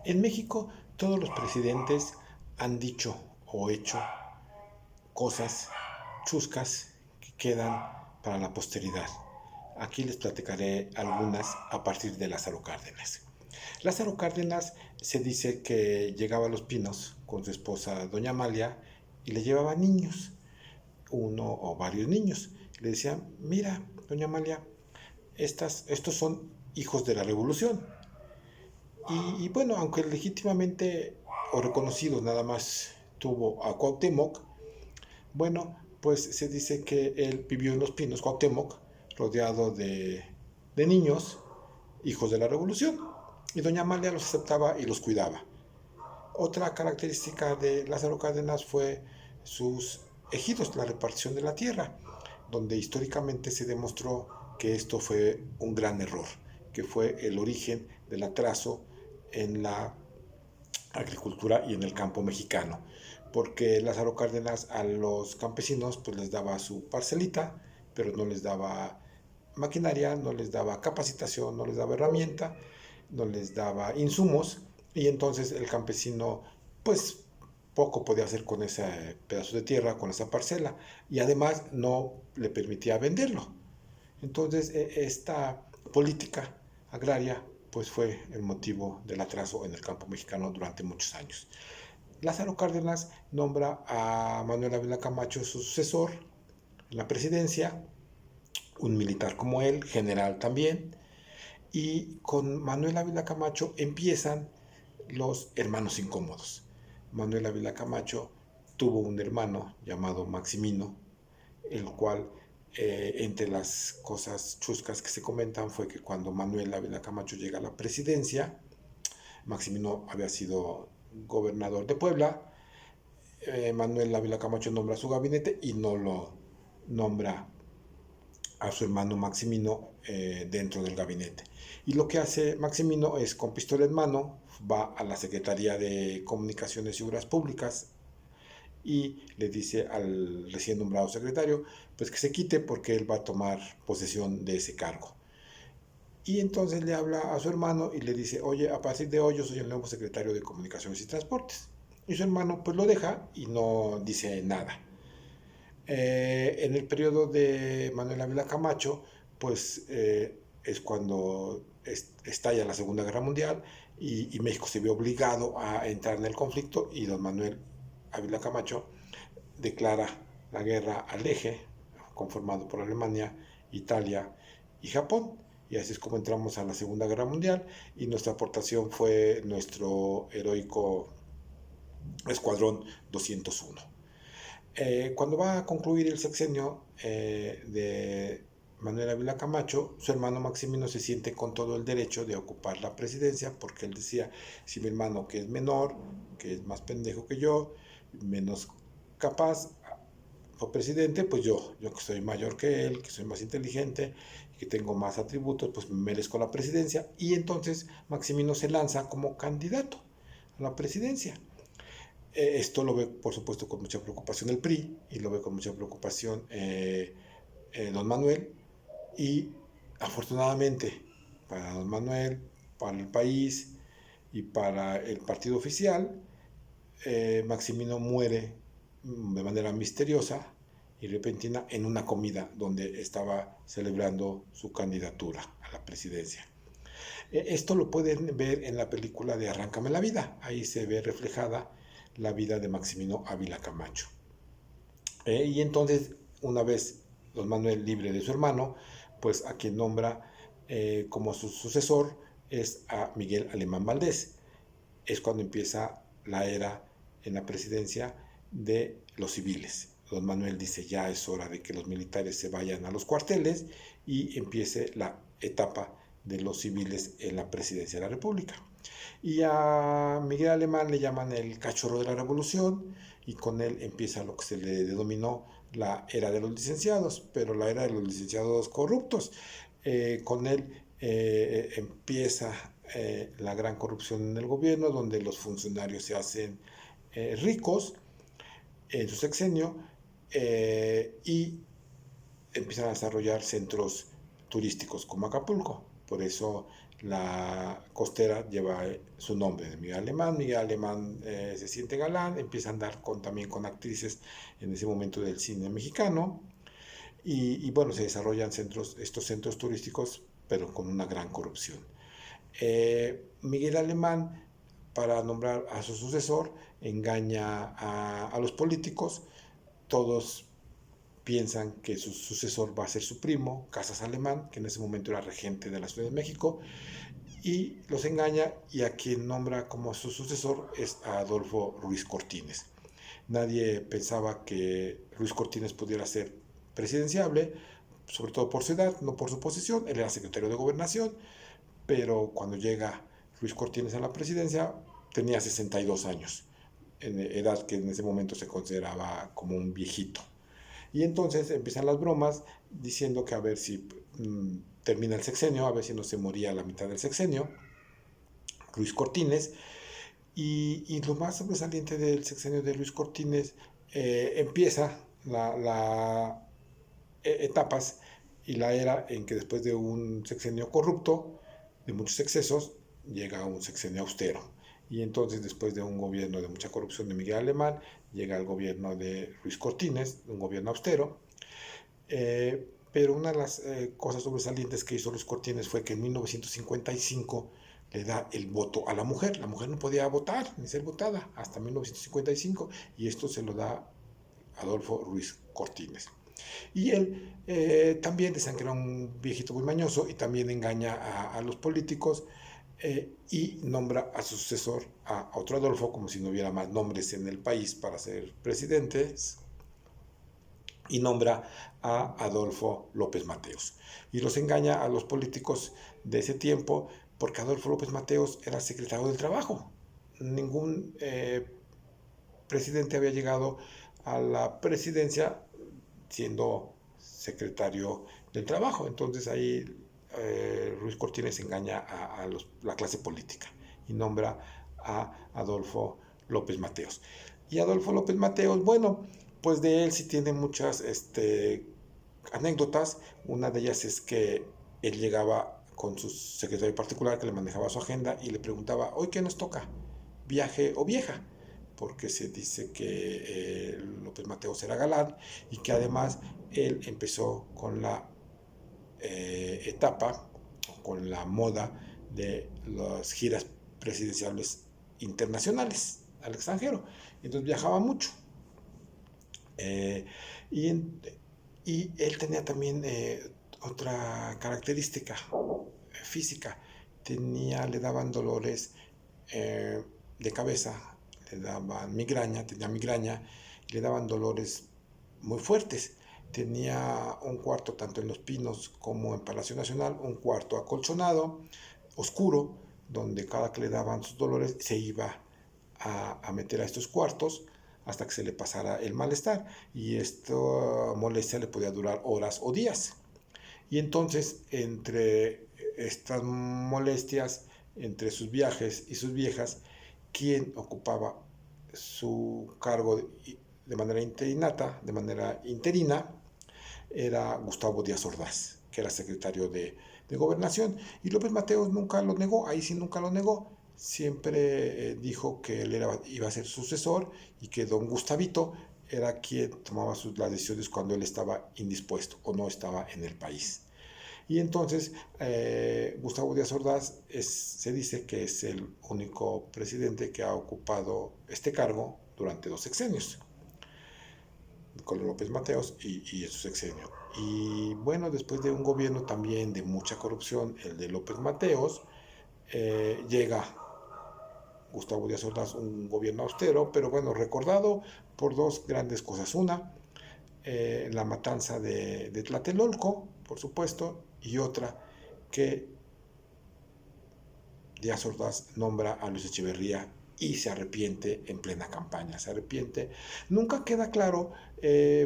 En México, todos los presidentes han dicho o hecho cosas chuscas que quedan para la posteridad. Aquí les platicaré algunas a partir de Lázaro Cárdenas. Lázaro Cárdenas se dice que llegaba a Los Pinos con su esposa Doña Amalia y le llevaba niños, uno o varios niños. Le decían, mira, Doña Amalia, estos son hijos de la revolución. Y bueno, aunque legítimamente o reconocido nada más tuvo a Cuauhtémoc, bueno, pues se dice que él vivió en Los Pinos, Cuauhtémoc, rodeado de niños, hijos de la revolución. Y doña Amalia los aceptaba y los cuidaba. Otra característica de Lázaro Cárdenas fue sus ejidos, la repartición de la tierra, donde históricamente se demostró que esto fue un gran error, que fue el origen del atraso en la agricultura y en el campo mexicano, porque Lázaro Cárdenas a los campesinos pues les daba su parcelita, pero no les daba maquinaria, no les daba capacitación, no les daba herramienta, no les daba insumos, y entonces el campesino pues poco podía hacer con ese pedazo de tierra, con esa parcela, y además no le permitía venderlo. Entonces, esta política agraria pues fue el motivo del atraso en el campo mexicano durante muchos años. Lázaro Cárdenas nombra a Manuel Ávila Camacho su sucesor en la presidencia, un militar como él, general también, y con Manuel Ávila Camacho empiezan los hermanos incómodos. Manuel Ávila Camacho tuvo un hermano llamado Maximino, el cual entre las cosas chuscas que se comentan fue que cuando Manuel Ávila Camacho llega a la presidencia, Maximino había sido gobernador de Puebla, Manuel Ávila Camacho nombra su gabinete y no lo nombra a su hermano Maximino dentro del gabinete. Y lo que hace Maximino es, con pistola en mano, va a la Secretaría de Comunicaciones y Obras Públicas y le dice al recién nombrado secretario pues que se quite porque él va a tomar posesión de ese cargo. Y entonces le habla a su hermano y le dice, oye, a partir de hoy yo soy el nuevo secretario de Comunicaciones y Transportes. Y su hermano pues lo deja y no dice nada. En el periodo de Manuel Ávila Camacho, pues es cuando estalla la Segunda Guerra Mundial y México se vio obligado a entrar en el conflicto y don Manuel Ávila Camacho declara la guerra al eje, conformado por Alemania, Italia y Japón. Y así es como entramos a la Segunda Guerra Mundial y nuestra aportación fue nuestro heroico Escuadrón 201. Cuando va a concluir el sexenio de Manuel Ávila Camacho, su hermano Maximino se siente con todo el derecho de ocupar la presidencia porque él decía, si mi hermano que es menor, que es más pendejo que yo, menos capaz, fue presidente, pues yo que soy mayor que él, que soy más inteligente, que tengo más atributos, pues merezco la presidencia. Y entonces Maximino se lanza como candidato a la presidencia. Esto lo ve, por supuesto, con mucha preocupación el PRI y lo ve con mucha preocupación don Manuel. Y afortunadamente para don Manuel, para el país y para el partido oficial, Maximino muere de manera misteriosa y repentina en una comida donde estaba celebrando su candidatura a la presidencia. Esto lo pueden ver en la película de Arráncame la vida. Ahí se ve reflejada la vida de Maximino Ávila Camacho. Y entonces, una vez don Manuel libre de su hermano, pues a quien nombra como su sucesor es a Miguel Alemán Valdés. Es cuando empieza la era en la presidencia de los civiles. Don Manuel dice, ya es hora de que los militares se vayan a los cuarteles y empiece la etapa de los civiles en la presidencia de la República. Y a Miguel Alemán le llaman el cachorro de la revolución y con él empieza lo que se le denominó la era de los licenciados, pero la era de los licenciados corruptos. Con él empieza la gran corrupción en el gobierno, donde los funcionarios se hacen ricos en su sexenio y empiezan a desarrollar centros turísticos como Acapulco. Por eso la costera lleva su nombre de Miguel Alemán. Miguel Alemán se siente galán, empieza a andar también con actrices en ese momento del cine mexicano bueno, se desarrollan estos centros turísticos, pero con una gran corrupción. Miguel Alemán, para nombrar a su sucesor, engaña a los políticos. Todos piensan que su sucesor va a ser su primo, Casas Alemán, que en ese momento era regente de la Ciudad de México, y los engaña, y a quien nombra como su sucesor es a Adolfo Ruiz Cortines. Nadie pensaba que Ruiz Cortines pudiera ser presidenciable, sobre todo por su edad, no por su posición. Él era secretario de Gobernación, pero cuando llega Ruiz Cortines a la presidencia tenía 62 años, en edad que en ese momento se consideraba como un viejito. Y entonces empiezan las bromas diciendo que a ver si termina el sexenio, a ver si no se moría a la mitad del sexenio, Ruiz Cortines. Y lo más sobresaliente del sexenio de Ruiz Cortines, empieza la etapas y la era en que después de un sexenio corrupto, de muchos excesos, llega un sexenio austero. Y entonces, después de un gobierno de mucha corrupción de Miguel Alemán, llega el gobierno de Ruiz Cortines, un gobierno austero. Pero una de las cosas sobresalientes que hizo Ruiz Cortines fue que en 1955 le da el voto a la mujer. La mujer no podía votar ni ser votada hasta 1955, y esto se lo da Adolfo Ruiz Cortines. Y él también decían que era un viejito muy mañoso, y también engaña a los políticos, y nombra a su sucesor, a otro Adolfo, como si no hubiera más nombres en el país para ser presidentes, y nombra a Adolfo López Mateos. Y los engaña a los políticos de ese tiempo, porque Adolfo López Mateos era secretario del Trabajo. Ningún presidente había llegado a la presidencia siendo secretario del Trabajo. Entonces ahí Ruiz Cortines engaña a la clase política y nombra a Adolfo López Mateos. Y Adolfo López Mateos, bueno, pues de él sí tiene muchas anécdotas. Una de ellas es que él llegaba con su secretario particular, que le manejaba su agenda, y le preguntaba: ¿hoy qué nos toca? ¿Viaje o vieja? Porque se dice que López Mateos era galán, y que además él empezó con la etapa, con la moda de las giras presidenciales internacionales al extranjero. Entonces viajaba mucho. Eh, y, en, y, él tenía también otra característica física. Le daban dolores de cabeza, le daban migraña, tenía migraña, y le daban dolores muy fuertes. Tenía un cuarto tanto en Los Pinos como en Palacio Nacional, un cuarto acolchonado, oscuro, donde cada que le daban sus dolores se iba a meter a estos cuartos hasta que se le pasara el malestar, y esta molestia le podía durar horas o días. Y entonces, entre estas molestias, entre sus viajes y sus viejas, quien ocupaba su cargo de manera interina, era Gustavo Díaz Ordaz, que era secretario de Gobernación. Y López Mateos nunca lo negó, ahí sí nunca lo negó. Siempre dijo que él iba a ser sucesor, y que don Gustavito era quien tomaba las decisiones cuando él estaba indispuesto o no estaba en el país. Y entonces Gustavo Díaz Ordaz se dice que es el único presidente que ha ocupado este cargo durante 2 sexenios, con López Mateos y en su sexenio. Y bueno, después de un gobierno también de mucha corrupción, el de López Mateos, llega Gustavo Díaz Ordaz, un gobierno austero, pero bueno, recordado por 2 grandes cosas. Una, la matanza de Tlatelolco, por supuesto, y otra, que Díaz Ordaz nombra a Luis Echeverría y se arrepiente en plena campaña. Se arrepiente. Nunca queda claro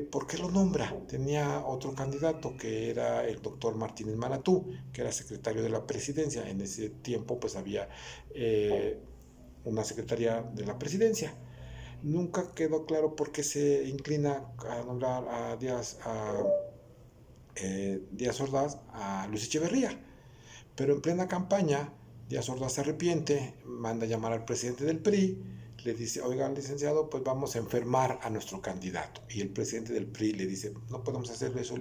por qué lo nombra. Tenía otro candidato, que era el doctor Martínez Malatú, que era secretario de la presidencia. En ese tiempo pues había una secretaría de la presidencia. Nunca quedó claro por qué se inclina a nombrar a Díaz Ordaz a Luis Echeverría. Pero en plena campaña, Díaz Ordaz se arrepiente, manda a llamar al presidente del PRI, le dice, oigan, licenciado, pues vamos a enfermar a nuestro candidato. Y el presidente del PRI le dice, no podemos hacer eso,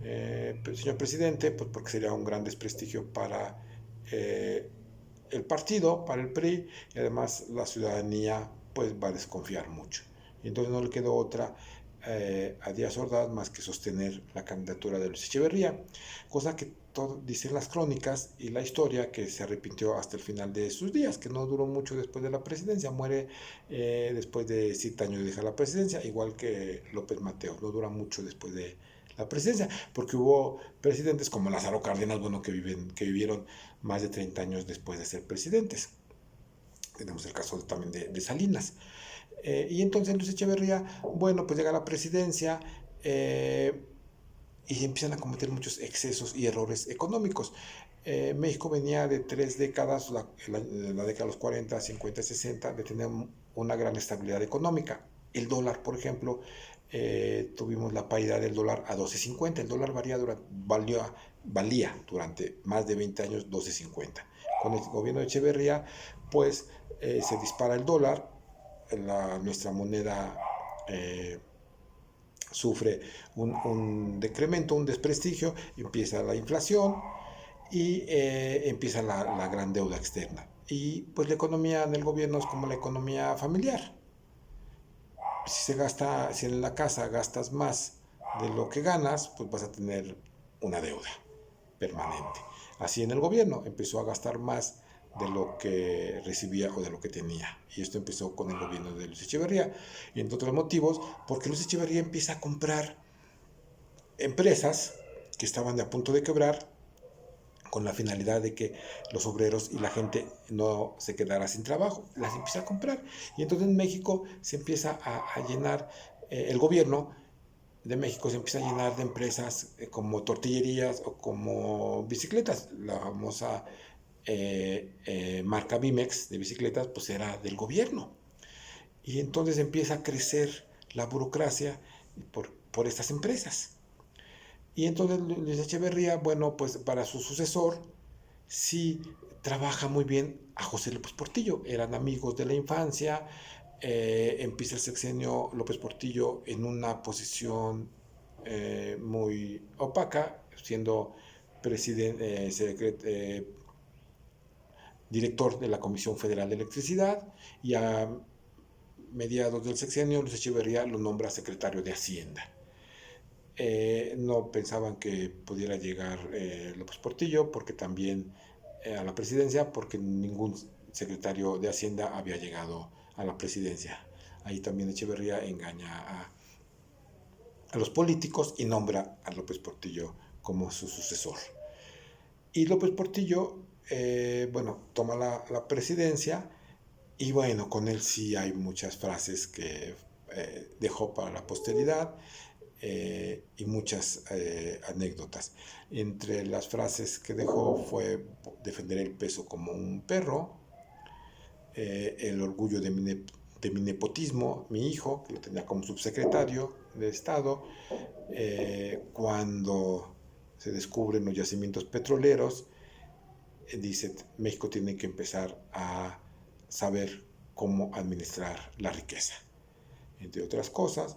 señor presidente, pues porque sería un gran desprestigio para el partido, para el PRI, y además la ciudadanía pues va a desconfiar mucho. Y entonces no le quedó otra a Díaz Ordaz más que sostener la candidatura de Luis Echeverría, cosa que dicen las crónicas y la historia que se arrepintió hasta el final de sus días, que no duró mucho después de la presidencia, muere después de 7 años de dejar la presidencia, igual que López Mateos, no dura mucho después de la presidencia, porque hubo presidentes como Lázaro Cárdenas, bueno, que vivieron más de 30 años después de ser presidentes. Tenemos el caso también de Salinas. Y entonces Luis Echeverría, bueno, pues llega a la presidencia y se empiezan a cometer muchos excesos y errores económicos. México venía de 3 décadas, la década de los 40, 50, 60, de tener una gran estabilidad económica. El dólar, por ejemplo, tuvimos la paridad del dólar a 12.50. El dólar valía durante más de 20 años 12.50. Con el gobierno de Echeverría, pues se dispara el dólar, nuestra moneda sufre un decremento, un desprestigio, empieza la inflación y empieza la gran deuda externa. Y pues la economía del gobierno es como la economía familiar. Si en la casa gastas más de lo que ganas, pues vas a tener una deuda permanente. Así en el gobierno empezó a gastar más de lo que recibía o de lo que tenía. Y esto empezó con el gobierno de Luis Echeverría. Y entre otros motivos, porque Luis Echeverría empieza a comprar empresas que estaban a punto de quebrar con la finalidad de que los obreros y la gente no se quedara sin trabajo. Las empieza a comprar. Y entonces en México se empieza a llenar, el gobierno de México se empieza a llenar de empresas como tortillerías o como bicicletas. La famosa marca Bimex de bicicletas pues era del gobierno. Y entonces empieza a crecer la burocracia por estas empresas. Y entonces Luis Echeverría, bueno, pues para su sucesor, sí trabaja muy bien a José López Portillo. Eran amigos de la infancia. Empieza el sexenio López Portillo en una posición muy opaca, siendo director de la Comisión Federal de Electricidad, y a mediados del sexenio Luis Echeverría lo nombra secretario de Hacienda. No pensaban que pudiera llegar López Portillo porque también a la presidencia, porque ningún secretario de Hacienda había llegado a la presidencia. Ahí también Echeverría engaña a los políticos y nombra a López Portillo como su sucesor. Y López Portillo, bueno, toma la presidencia y bueno, con él sí hay muchas frases que dejó para la posteridad. Y muchas anécdotas. Entre las frases que dejó fue defender el peso como un perro, el orgullo de mi nepotismo, mi hijo, que lo tenía como subsecretario de Estado, cuando se descubren los yacimientos petroleros, dice, México tiene que empezar a saber cómo administrar la riqueza. Entre otras cosas,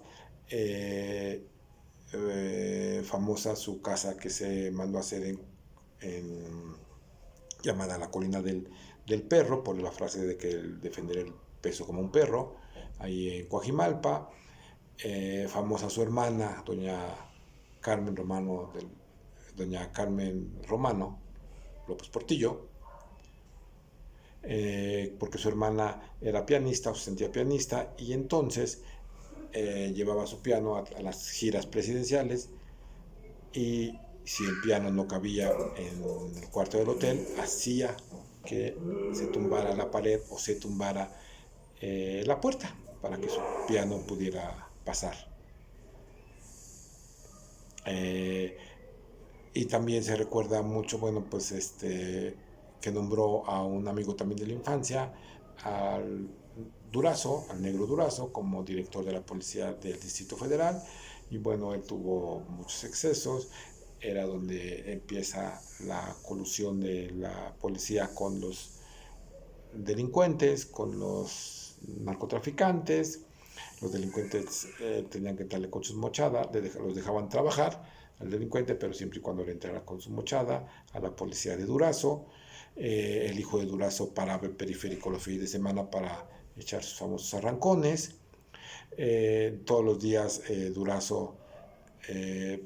famosa su casa que se mandó a hacer llamada la colina del perro, por la frase de que defender el peso como un perro, ahí en Coajimalpa. Famosa su hermana, Carmen Romano, doña Carmen Romano López Portillo, porque su hermana era pianista o se sentía pianista, y entonces llevaba su piano a las giras presidenciales, y si el piano no cabía en el cuarto del hotel, hacía que se tumbara la pared o se tumbara la puerta para que su piano pudiera pasar. Y también se recuerda mucho, bueno, pues que nombró a un amigo también de la infancia, al Durazo, al negro Durazo, como director de la policía del Distrito Federal. Y bueno, él tuvo muchos excesos. era donde empieza la colusión de la policía con los delincuentes, con los narcotraficantes. Los delincuentes tenían que entrarle con sus mochadas, los dejaban trabajar al delincuente, pero siempre y cuando le entrara con su mochada, a la policía de Durazo. El hijo de Durazo paraba el periférico los fines de semana para echar sus famosos arrancones. Todos los días Durazo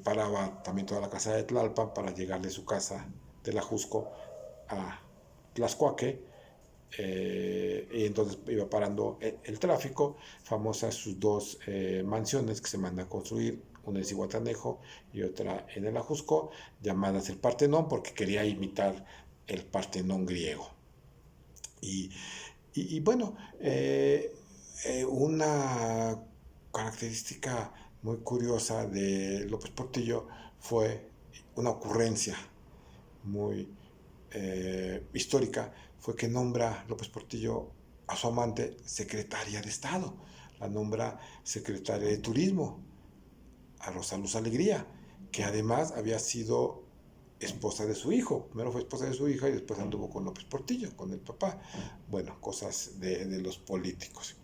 paraba también toda la casa de Tlalpan para llegar de su casa de la Jusco a Tlaxcuaque, y entonces iba parando el tráfico. Famosas sus dos mansiones que se mandan a construir, una en Cihuatanejo y otra en el Ajusco, llamadas el Partenón, porque quería imitar el Partenón griego. Y, y bueno, una característica muy curiosa de López Portillo fue una ocurrencia muy histórica, fue que nombra López Portillo a su amante secretaria de Estado, la nombra secretaria de Turismo, a Rosa Luz Alegría, que además había sido esposa de su hijo. Primero fue esposa de su hija y después anduvo con López Portillo, con el papá. Bueno, cosas de los políticos.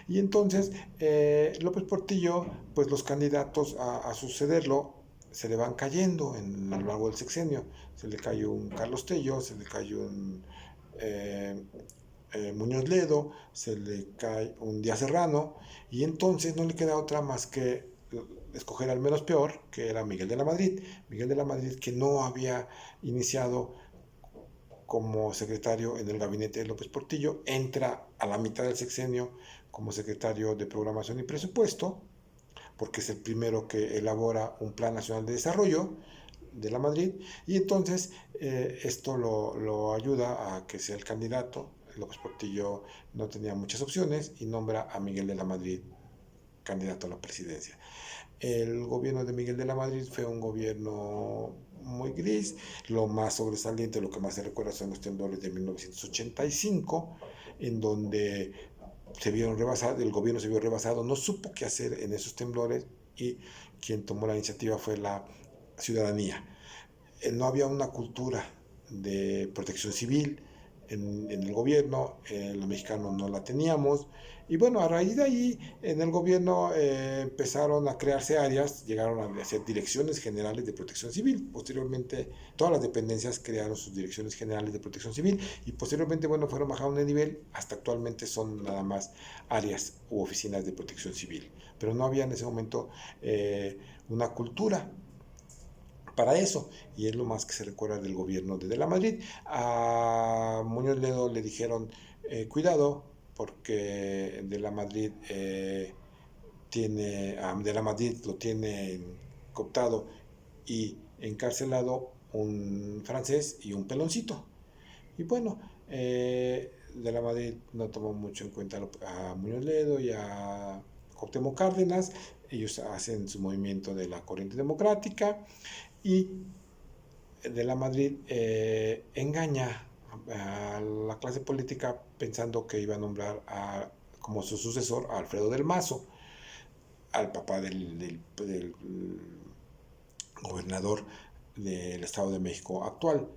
Y entonces López Portillo, pues los candidatos a sucederlo se le van cayendo a lo largo del sexenio. Se le cayó un Carlos Tello, se le cayó un Muñoz Ledo, se le cae un Díaz Serrano, y entonces no le queda otra más que escoger al menos peor, que era Miguel de la Madrid. Miguel de la Madrid, que no había iniciado como secretario en el gabinete de López Portillo, entra a la mitad del sexenio como secretario de Programación y Presupuesto, porque es el primero que elabora un Plan Nacional de Desarrollo de la Madrid, y entonces esto lo ayuda a que sea el candidato. López Portillo no tenía muchas opciones y nombra a Miguel de la Madrid candidato a la presidencia. El gobierno de Miguel de la Madrid fue un gobierno muy gris. Lo más sobresaliente, lo que más se recuerda, son los temblores de 1985, en donde el gobierno se vio rebasado, no supo qué hacer en esos temblores, y quien tomó la iniciativa fue la ciudadanía. No había una cultura de protección civil en el gobierno, los mexicanos no la teníamos, y bueno, a raíz de ahí en el gobierno empezaron a crearse áreas, llegaron a hacer direcciones generales de protección civil. Posteriormente todas las dependencias crearon sus direcciones generales de protección civil, y posteriormente, bueno, fueron bajando de nivel hasta actualmente son nada más áreas u oficinas de protección civil, pero no había en ese momento una cultura para eso, y es lo más que se recuerda del gobierno de la Madrid. A Muñoz Ledo le dijeron cuidado, porque de la Madrid de la Madrid lo tiene cooptado y encarcelado un francés y un peloncito. Y bueno, de la Madrid no tomó mucho en cuenta a Muñoz Ledo y a Cuauhtémoc Cárdenas. Ellos hacen su movimiento de la corriente democrática, y de la Madrid engaña a la clase política pensando que iba a nombrar como su sucesor a Alfredo del Mazo, al papá del gobernador del Estado de México actual.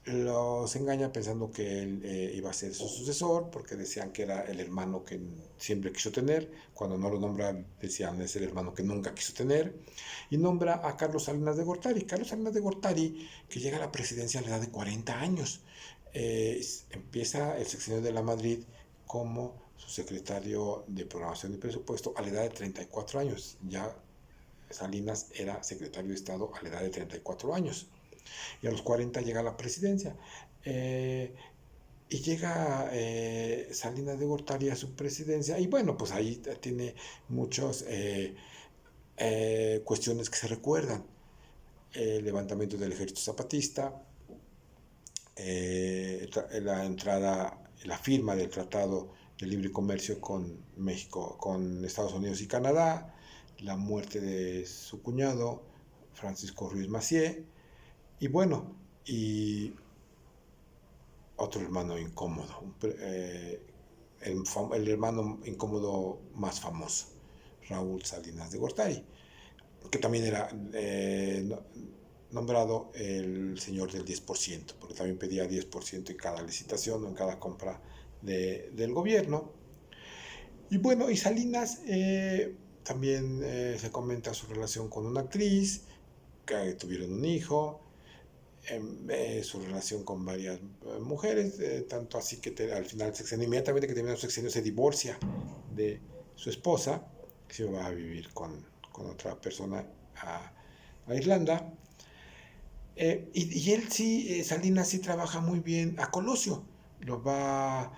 Los engaña pensando que él iba a ser su sucesor, porque decían que era el hermano que siempre quiso tener. Cuando no lo nombran, decían es el hermano que nunca quiso tener. Y nombra a Carlos Salinas de Gortari. Carlos Salinas de Gortari, que llega a la presidencia a la edad de 40 años. Empieza el sexenio de la Madrid como su secretario de Programación y Presupuesto a la edad de 34 años. Ya Salinas era secretario de Estado a la edad de 34 años. Y a los 40 llega a la presidencia. Y llega Salinas de Gortari a su presidencia, y bueno, pues ahí tiene muchas cuestiones que se recuerdan. El levantamiento del ejército zapatista, la entrada, la firma del Tratado de Libre Comercio con México, con Estados Unidos y Canadá, la muerte de su cuñado, Francisco Ruiz Massieu, y bueno, y otro hermano incómodo, el hermano incómodo más famoso, Raúl Salinas de Gortari. que también era nombrado el señor del 10%, porque también pedía 10% en cada licitación o en cada compra del gobierno. Y bueno, y Salinas también se comenta su relación con una actriz, que tuvieron un hijo, su relación con varias mujeres, tanto así que al final del sexenio, inmediatamente que termina su sexenio, se divorcia de su esposa, que se va a vivir con otra persona a Irlanda. Y él sí, Salinas sí trabaja muy bien a Colosio. Lo va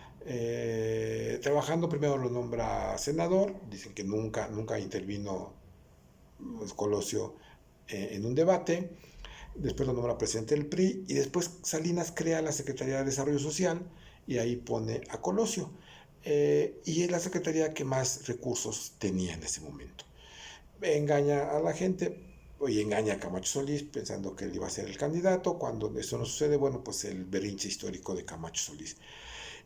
trabajando, primero lo nombra senador, dicen que nunca intervino Colosio en un debate, después lo nombra presidente del PRI y después Salinas crea la Secretaría de Desarrollo Social y ahí pone a Colosio. Y es la secretaría que más recursos tenía en ese momento. Engaña a la gente y engaña a Camacho Solís pensando que él iba a ser el candidato. Cuando eso no sucede, bueno, pues el berrinche histórico de Camacho Solís.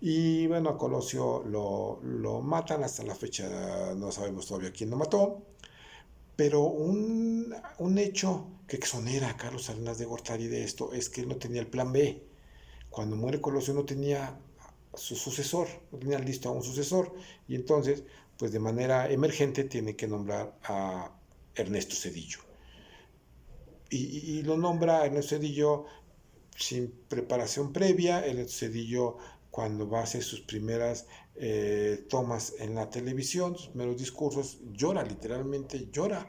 Y bueno, a Colosio lo matan, hasta la fecha no sabemos todavía quién lo mató, pero un hecho que exonera a Carlos Salinas de Gortari de esto es que él no tenía el plan B. Cuando muere Colosio no tenía su sucesor, no tenía listo a un sucesor, y entonces, pues de manera emergente tiene que nombrar a Ernesto Zedillo. Y lo nombra Ernesto Zedillo sin preparación previa. Ernesto Zedillo, cuando va a hacer sus primeras tomas en la televisión, sus primeros discursos, llora, literalmente llora,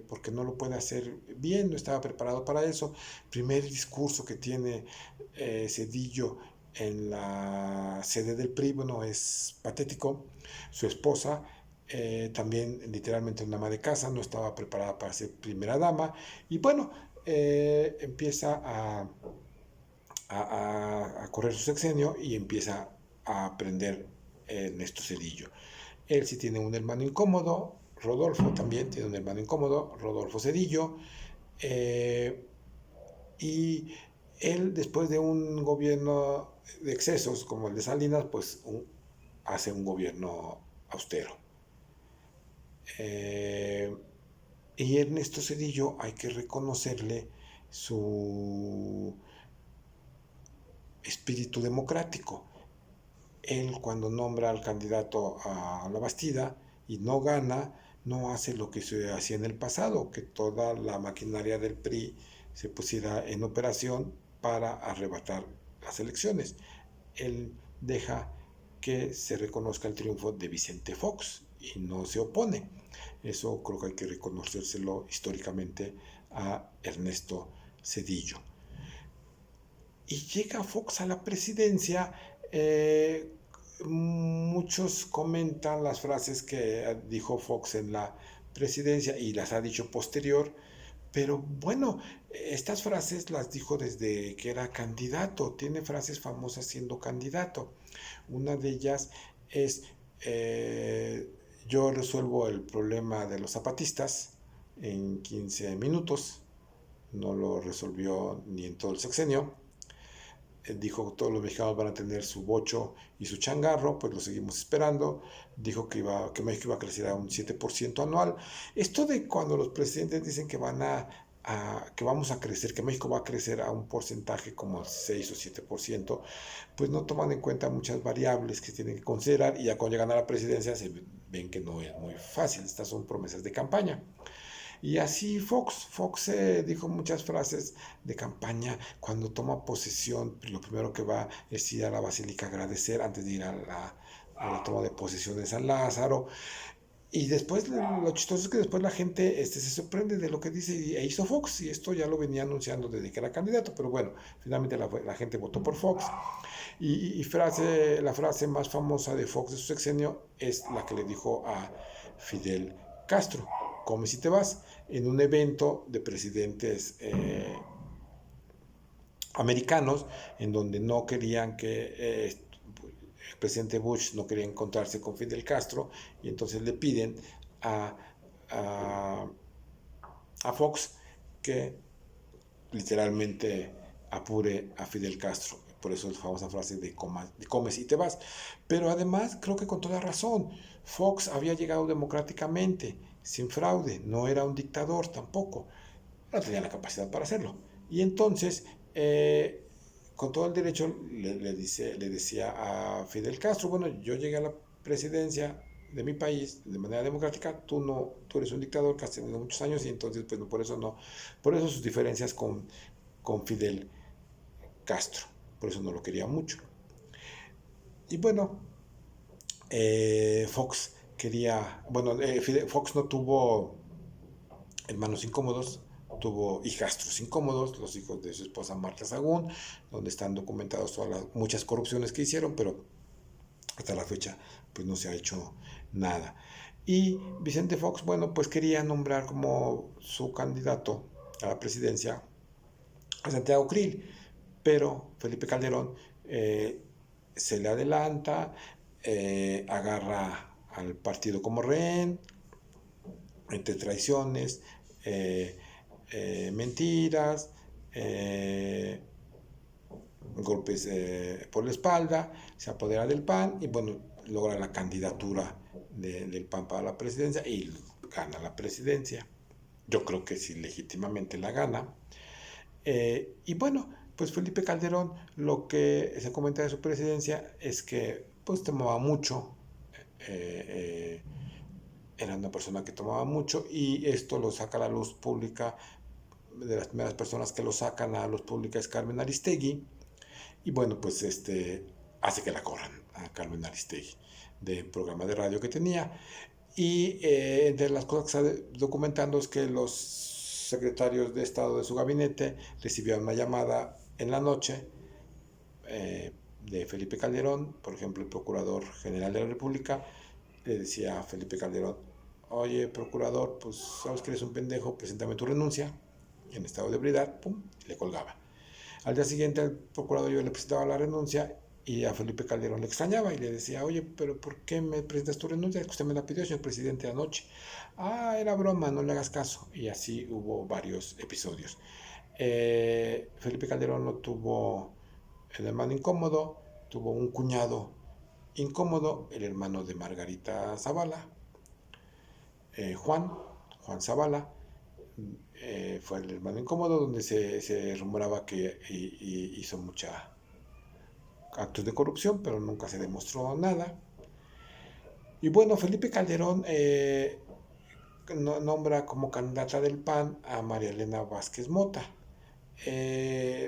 porque no lo puede hacer bien, no estaba preparado para eso. Primer discurso que tiene Zedillo en la sede del PRI, bueno, es patético. Su esposa, también literalmente una ama de casa, no estaba preparada para ser primera dama, y bueno, empieza a correr su sexenio y empieza a aprender Ernesto Zedillo. Él sí tiene un hermano incómodo, Rodolfo también tiene un hermano incómodo, Rodolfo Zedillo, eh, y él, después de un gobierno de excesos como el de Salinas, pues hace un gobierno austero. Eh, y Ernesto Zedillo hay que reconocerle su espíritu democrático. Él, cuando nombra al candidato a la Bastida y no gana, no hace lo que se hacía en el pasado, que toda la maquinaria del PRI se pusiera en operación para arrebatar las elecciones. Él deja que se reconozca el triunfo de Vicente Fox y no se opone. Eso creo que hay que reconocérselo históricamente a Ernesto Zedillo. Y llega Fox a la presidencia. Muchos comentan las frases que dijo Fox en la presidencia y las ha dicho posterior, pero bueno, estas frases las dijo desde que era candidato, tiene frases famosas siendo candidato. Una de ellas es, eh, yo resuelvo el problema de los zapatistas en 15 minutos, no lo resolvió ni en todo el sexenio. Dijo todos los mexicanos van a tener su bocho y su changarro, pues lo seguimos esperando. Dijo que México iba a crecer a un 7% anual. Esto de cuando los presidentes dicen que que vamos a crecer, que México va a crecer a un porcentaje como 6 o 7%, pues no toman en cuenta muchas variables que tienen que considerar, y ya cuando llegan a la presidencia se ven que no es muy fácil. Estas son promesas de campaña. Y así Fox dijo muchas frases de campaña. Cuando toma posesión, lo primero que va es ir a la basílica a agradecer antes de ir a la toma de posesión de San Lázaro. Y después, lo chistoso es que después la gente se sorprende de lo que dice e hizo Fox, y esto ya lo venía anunciando desde que era candidato, pero bueno, finalmente la gente votó por Fox. Y la frase más famosa de Fox de su sexenio es la que le dijo a Fidel Castro: come si te vas, en un evento de presidentes americanos, en donde no querían que el presidente Bush no quería encontrarse con Fidel Castro, y entonces le piden a, a, a Fox que literalmente apure a Fidel Castro. por eso la famosa frase de comes y te vas. Pero además, creo que con toda razón, Fox había llegado democráticamente, sin fraude, no era un dictador tampoco, no tenía la capacidad para hacerlo. Y entonces, con todo el derecho, le decía a Fidel Castro, bueno, yo llegué a la presidencia de mi país de manera democrática, tú eres un dictador que has tenido muchos años y entonces, pues por eso sus diferencias con Fidel Castro, por eso no lo quería mucho. Y bueno, Fox no tuvo hermanos incómodos, tuvo hijastros incómodos, los hijos de su esposa Marta Sagún, donde están documentados muchas corrupciones que hicieron, pero hasta la fecha pues no se ha hecho nada. Y Vicente Fox, bueno, pues quería nombrar como su candidato a la presidencia a Santiago Krill, pero Felipe Calderón se le adelanta, agarra al partido como rehén, entre traiciones, eh, mentiras, golpes por la espalda, se apodera del PAN y bueno, logra la candidatura del PAN para la presidencia y gana la presidencia. Yo creo que sí, legítimamente la gana. Y bueno, pues Felipe Calderón, lo que se comenta de su presidencia es que pues tomaba mucho, eh, eh, era una persona que tomaba mucho y esto lo saca a la luz pública. De las primeras personas que lo sacan a la luz pública es Carmen Aristegui. Y bueno, pues hace que la corran a Carmen Aristegui del programa de radio que tenía. Y entre las cosas que está documentando es que los secretarios de Estado de su gabinete recibieron una llamada en la noche de Felipe Calderón, por ejemplo, el Procurador General de la República, le decía a Felipe Calderón, oye, procurador, pues sabes que eres un pendejo, preséntame tu renuncia, en estado de ebriedad, pum, y le colgaba. Al día siguiente al procurador yo le presentaba la renuncia y a Felipe Calderón le extrañaba y le decía, oye, pero ¿por qué me presentas tu renuncia? Es que usted me la pidió, señor presidente, anoche. Ah, era broma, no le hagas caso. Y así hubo varios episodios. Felipe Calderón no tuvo el hermano incómodo, tuvo un cuñado incómodo, el hermano de Margarita Zavala, Juan Zavala, fue el hermano incómodo, donde se rumoraba que hizo muchos actos de corrupción, pero nunca se demostró nada. Y bueno, Felipe Calderón nombra como candidata del PAN a María Elena Vázquez Mota.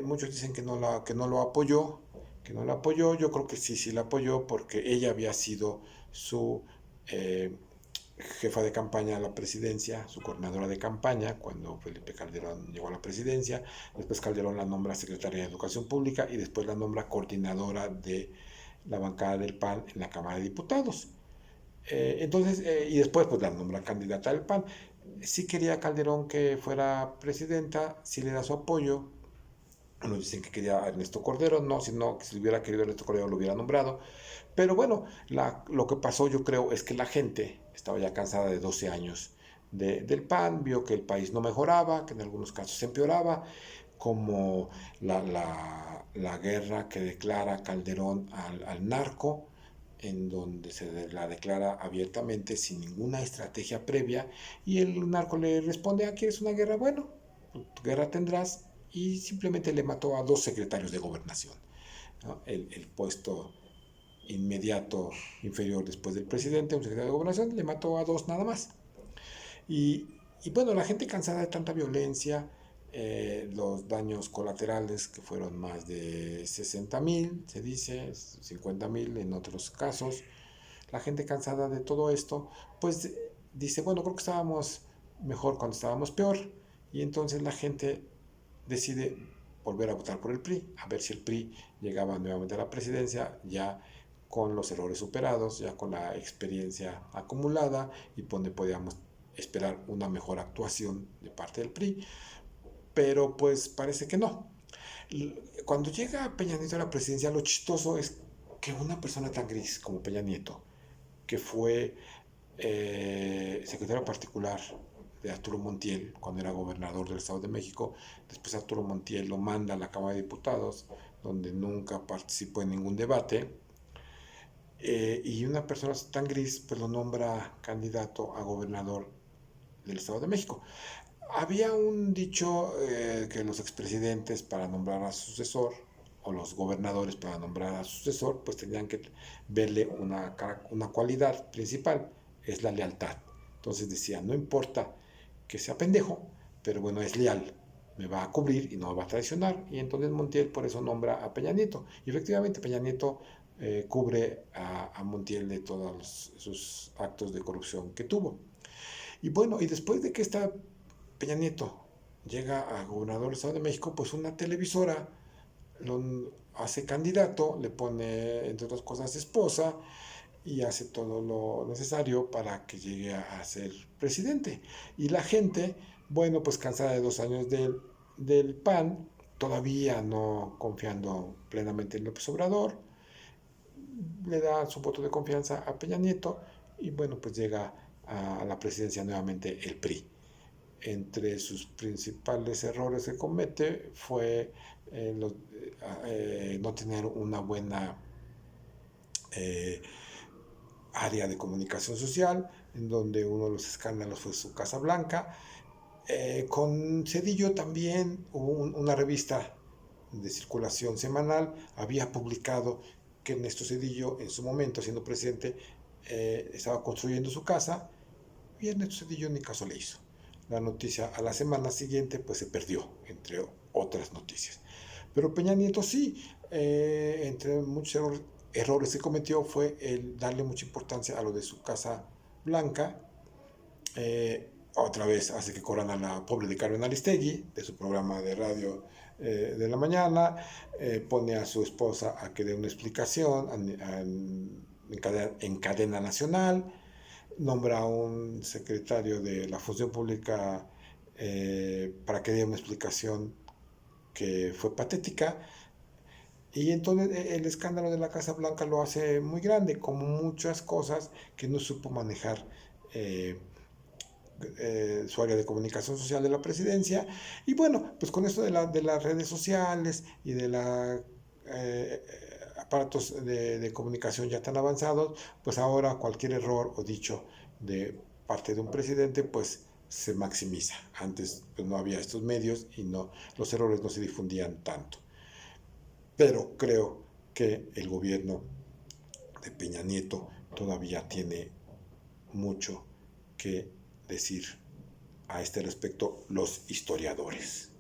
Muchos dicen que no lo apoyó, yo creo que sí la apoyó porque ella había sido su jefa de campaña a la presidencia, su coordinadora de campaña, cuando Felipe Calderón llegó a la presidencia. Después Calderón la nombra secretaria de Educación Pública y después la nombra coordinadora de la bancada del PAN en la Cámara de Diputados. Y después pues la nombra candidata del PAN. Sí quería Calderón que fuera presidenta, sí le da su apoyo. Unos dicen que quería a Ernesto Cordero, no, sino que si hubiera querido Ernesto Cordero lo hubiera nombrado. Pero bueno, lo que pasó yo creo es que la gente estaba ya cansada de 12 años del PAN, vio que el país no mejoraba, que en algunos casos se empeoraba, como la guerra que declara Calderón al narco, en donde se la declara abiertamente sin ninguna estrategia previa y el narco le responde, ah, ¿quieres una guerra? Bueno, guerra tendrás, y simplemente le mató a 2 secretarios de gobernación, ¿no? El puesto inmediato inferior después del presidente, un secretario de gobernación, le mató a 2 nada más. Y, y bueno, la gente cansada de tanta violencia, los daños colaterales que fueron más de 60,000, se dice, 50,000 en otros casos, la gente cansada de todo esto, pues dice, bueno, creo que estábamos mejor cuando estábamos peor, y entonces la gente decide volver a votar por el PRI, a ver si el PRI llegaba nuevamente a la presidencia ya con los errores superados, ya con la experiencia acumulada y donde podíamos esperar una mejor actuación de parte del PRI, pero pues parece que no. Cuando llega Peña Nieto a la presidencia, lo chistoso es que una persona tan gris como Peña Nieto, que fue secretario particular de Arturo Montiel cuando era gobernador del Estado de México, después Arturo Montiel lo manda a la Cámara de Diputados, donde nunca participó en ningún debate, y una persona tan gris pues lo nombra candidato a gobernador del Estado de México. Había un dicho que los expresidentes para nombrar a su sucesor, o los gobernadores para nombrar a su sucesor, pues tenían que verle una cualidad principal, es la lealtad. Entonces decía, no importa que sea pendejo, pero bueno, es leal, me va a cubrir y no me va a traicionar. Y entonces Montiel por eso nombra a Peña Nieto. Y efectivamente Peña Nieto cubre a Montiel de todos sus actos de corrupción que tuvo. Y bueno, y después de que esta Peña Nieto llega a gobernador del Estado de México, pues una televisora lo hace candidato, le pone, entre otras cosas, esposa y hace todo lo necesario para que llegue a ser presidente. Y la gente, bueno, pues cansada de 2 años del PAN, todavía no confiando plenamente en López Obrador, le da su voto de confianza a Peña Nieto y bueno, pues llega a la presidencia nuevamente el PRI. Entre sus principales errores que comete fue no tener una buena eh, área de comunicación social, en donde uno de los escándalos fue su Casa Blanca. Con Cedillo también hubo una revista de circulación semanal, había publicado que Ernesto Cedillo, en su momento siendo presidente, estaba construyendo su casa, y Ernesto Cedillo ni caso le hizo. La noticia a la semana siguiente pues se perdió, entre otras noticias. Pero Peña Nieto sí, entre muchos errores que cometió fue el darle mucha importancia a lo de su Casa Blanca. Otra vez hace que corran a la pobre de Carmen Aristegui, de su programa de radio de la mañana, pone a su esposa a que dé una explicación en cadena nacional, nombra a un secretario de la Función Pública para que dé una explicación que fue patética. Y entonces el escándalo de la Casa Blanca lo hace muy grande, como muchas cosas que no supo manejar eh, su área de comunicación social de la presidencia. Y bueno, pues con esto de las redes sociales y de la aparatos de comunicación ya tan avanzados, pues ahora cualquier error o dicho de parte de un presidente, pues se maximiza. Antes pues, no había estos medios y no, los errores no se difundían tanto. Pero creo que el gobierno de Peña Nieto todavía tiene mucho que decir a este respecto los historiadores.